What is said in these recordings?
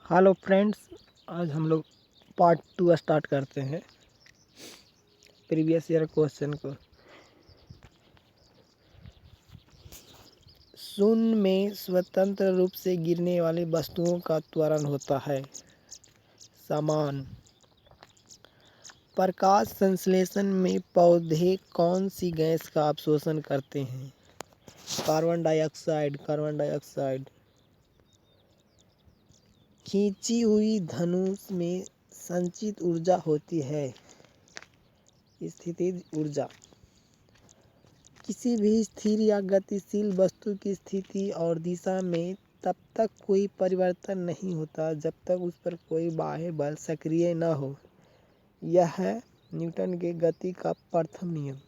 Hello friends, आज हम लोग पार्ट 2 स्टार्ट करते हैं प्रीवियस ईयर क्वेश्चन को। शून्य में स्वतंत्र रूप से गिरने वाली वस्तुओं का त्वरण होता है समान। प्रकाश संश्लेषण में पौधे कौन सी गैस का अवशोषण करते हैं? Carbon dioxide. खींची हुई धनुष में संचित ऊर्जा होती है स्थितिज ऊर्जा। किसी भी स्थिर या गतिशील वस्तु की स्थिति और दिशा में तब तक कोई परिवर्तन नहीं होता जब तक उस पर कोई बाह्य बल सक्रिय न हो। यह है न्यूटन के गति का प्रथम नियम।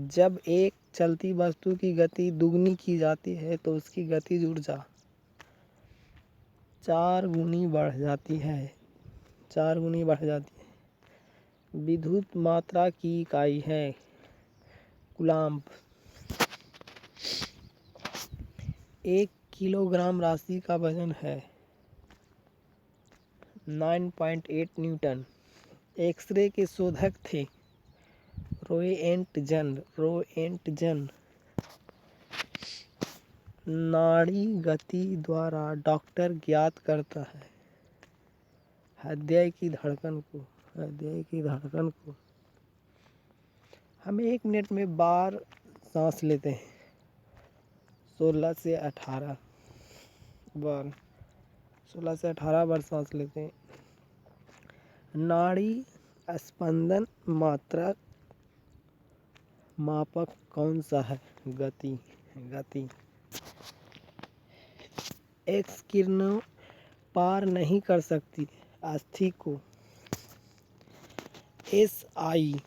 जब एक चलती वस्तु की गति दुगनी की जाती है तो उसकी गतिज ऊर्जा 4 गुनी बढ़ जाती है। विद्युत मात्रा की इकाई है कूलम्ब। 1 किलोग्राम राशि का वजन है 9.8 न्यूटन। एक्सरे के शोधक थे रोएंटजन। नाड़ी गति द्वारा डॉक्टर ज्ञात करता है हृदय की धड़कन को। हम 1 मिनट में बार सांस लेते हैं 16 से 18 बार सांस लेते हैं। नाड़ी स्पंदन मापक कौन सा है? गति। एक्स किरणों पार नहीं कर सकती अस्थि को। SI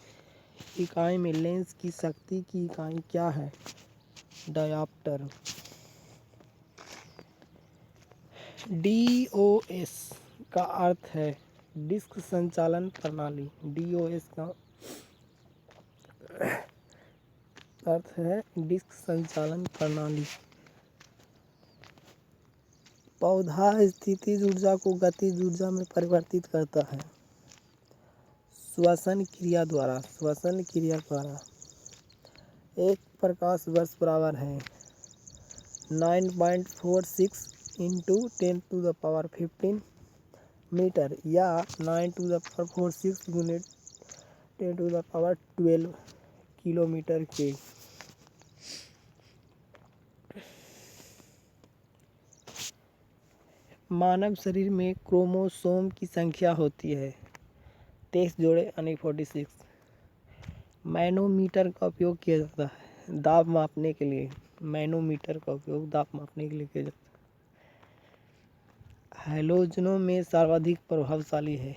इकाई में लेंस की शक्ति की इकाई क्या है? डायोप्टर। DOS का अर्थ है डिस्क संचालन प्रणाली। DOS का अर्थ है डिस्क संचालन प्रणाली। पौधा स्थितिज ऊर्जा को गतिज ऊर्जा में परिवर्तित करता है श्वसन क्रिया द्वारा। 1 प्रकाश वर्ष बराबर है 9.46 इंटू 10⁻15 मीटर या 9⁴ गुने 10⁻12 किलोमीटर के। मानव शरीर में क्रोमोसोम की संख्या होती है 23 जोड़े यानी 46। मैनोमीटर का उपयोग किया जाता है दाब मापने के लिए। किया जाता है। हैलोजनों में सर्वाधिक प्रभावशाली है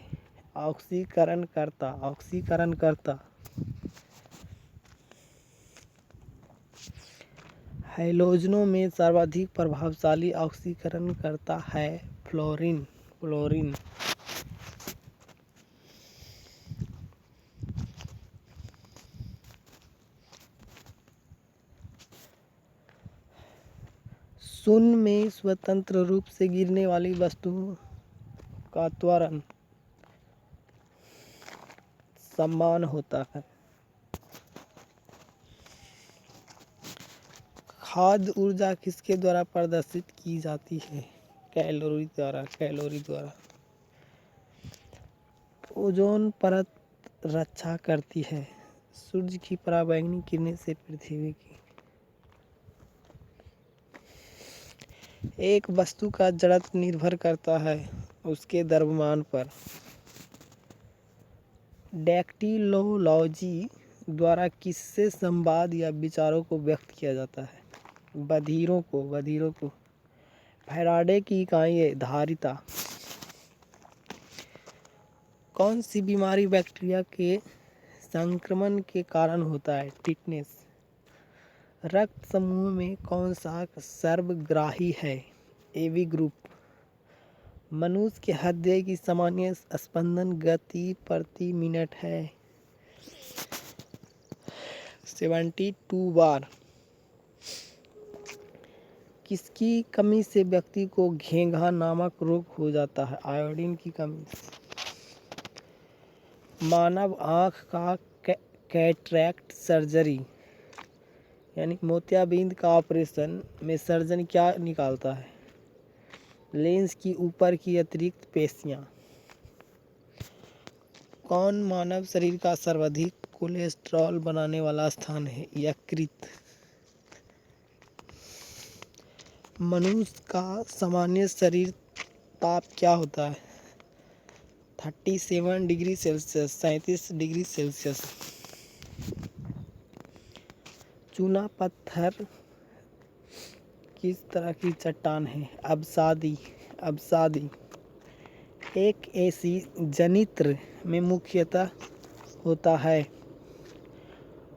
ऑक्सीकरणकर्ता। हैलोजनों में सर्वाधिक प्रभावशाली ऑक्सीकरणकर्ता है फ्लोरीन। शून्य में स्वतंत्र रूप से गिरने वाली वस्तुओं का त्वरण समान होता है। खाद्य ऊर्जा किसके द्वारा प्रदर्शित की जाती है? कैलोरी द्वारा। ओजोन परत रक्षा करती है सूर्य की पराबैंगनी किरणें से पृथ्वी की। एक वस्तु का जड़त्व निर्भर करता है उसके द्रव्यमान पर। डैक्टिलोलॉजी द्वारा किससे संवाद या विचारों को व्यक्त किया जाता है? बधिरों को। फैराडे की इकाई है धारिता। कौन सी बीमारी बैक्टीरिया के संक्रमण के कारण होता है? टिटनेस। रक्त समूह में कौन सा सर्वग्राही है? AB group. मनुष्य के हृदय की सामान्य स्पंदन गति प्रति मिनट है 72 बार। किसकी कमी से व्यक्ति को घेंघा नामक रोग हो जाता है? आयोडीन की कमी। मानव आँख का कैटरैक्ट सर्जरी यानी मोतियाबिंद का ऑपरेशन में सर्जन क्या निकालता है? लेंस की ऊपर की अतिरिक्त पेशियाँ। कौन मानव शरीर का सर्वाधिक कोलेस्ट्रॉल बनाने वाला स्थान है? यकृत। मनुष्य का सामान्य शरीर ताप क्या होता है? 37 डिग्री सेल्सियस, 37 डिग्री सेल्सियस। चूना पत्थर किस तरह की चट्टान है? अवसादी। एक ऐसी जनित्र में मुख्यतः होता है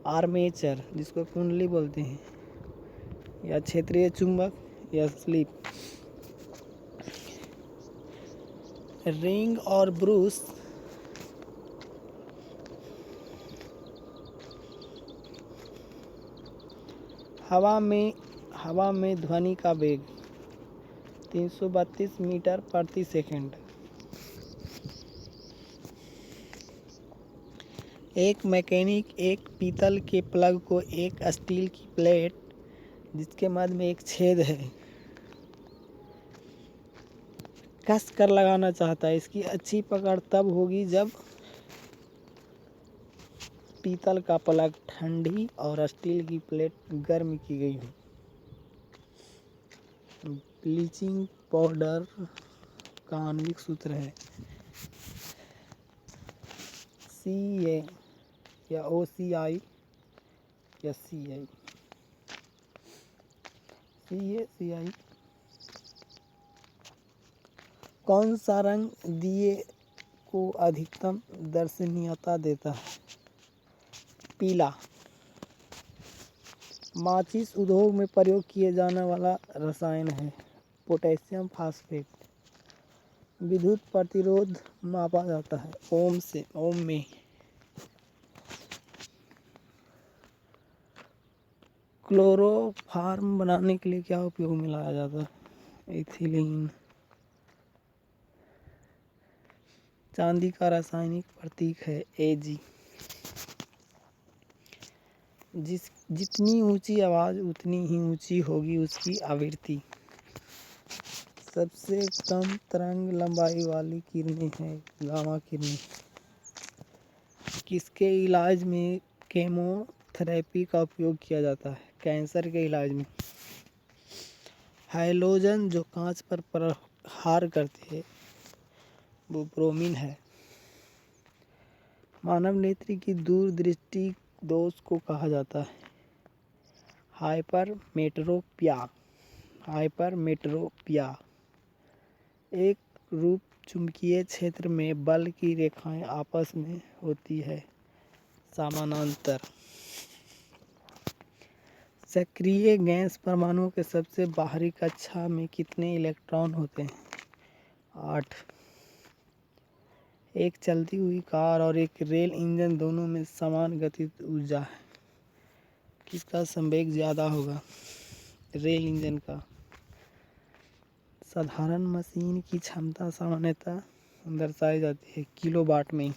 आर्मेचर, जिसको कुंडली बोलते हैं, या क्षेत्रीय चुंबक, या स्लिप। रिंग और ब्रूस हवा में ध्वनि का वेग 332 मीटर प्रति सेकंड। एक मैकेनिक एक पीतल के प्लग को एक स्टील की प्लेट जिसके मध्य में एक छेद है कस कर लगाना चाहता है। इसकी अच्छी पकड़ तब होगी जब पीतल का प्लग ठंडी और स्टील की प्लेट गर्म की गई हो। ब्लीचिंग पाउडर का आणविक सूत्र है Ca या OCI या CI। CA। कौन सा रंग दिए को अधिकतम दर्शनीयता देता है? पीला। माचिस उद्योग में प्रयोग किए जाने वाला रसायन है पोटेशियम फास्फेट। विद्युत प्रतिरोध मापा जाता है ओम में। क्लोरोफॉर्म बनाने के लिए क्या उपयोग में लाया जाता है? एथिलीन। चांदी का रासायनिक प्रतीक है Ag। जितनी ऊंची आवाज़ उतनी ही ऊंची होगी उसकी आवृत्ति। सबसे कम तरंग लंबाई वाली किरणें हैं गामा किरणें। किसके इलाज में केमोथेरेपी का उपयोग किया जाता है? कैंसर के इलाज में। हैलोजन जो कांच पर प्रहार करते हैं वो ब्रोमीन है। मानव नेत्र की दूरदृष्टि दोष को कहा जाता है हाइपरमेट्रोपिया। एक रूप चुंबकीय क्षेत्र में बल की रेखाएं आपस में होती है समानांतर। सक्रिय गैस परमाणु के सबसे बाहरी कक्षा में कितने इलेक्ट्रॉन होते हैं? 8। एक चलती हुई कार और एक रेल इंजन दोनों में समान गतिज ऊर्जा है। किसका संवेग ज़्यादा होगा? रेल इंजन का। साधारण मशीन की क्षमता सामान्यतः दर्शाई जाती है किलोवाट में।